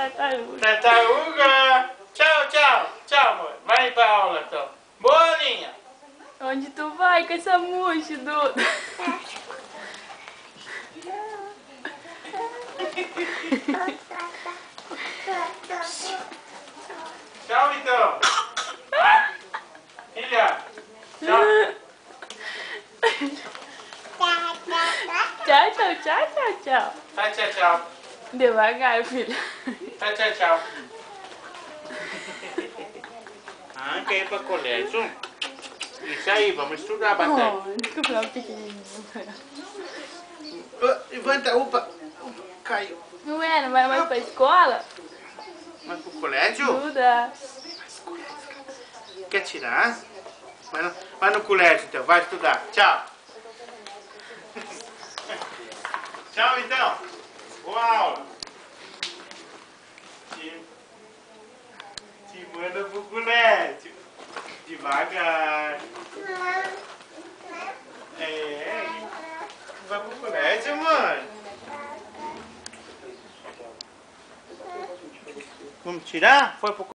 tartaruga. Tartaruga! Tchau, tchau. Tchau, amor. Vai pra aula, então. Boa, Linha. Onde tu vai com essa murcha, Duda? Tchau, então. Filha. Tchau. Tchau, tchau, tchau, tchau, tchau. Tá, tchau, tchau. Devagar, filha. Tá, tchau, tchau. Ah, quer ir pra colégio? Isso aí, vamos estudar bastante. Desculpa, uma pequenininha. Levanta, opa, caiu. Não é? Não vai mais pra escola? Vai pro colégio? Duda. Quer tirar? Vai no colégio então, vai estudar. Tchau. Tchau então. Boa aula. Te manda pro colégio. Devagar. É. Vai pro colégio, mãe. Vamos tirar? Foi pro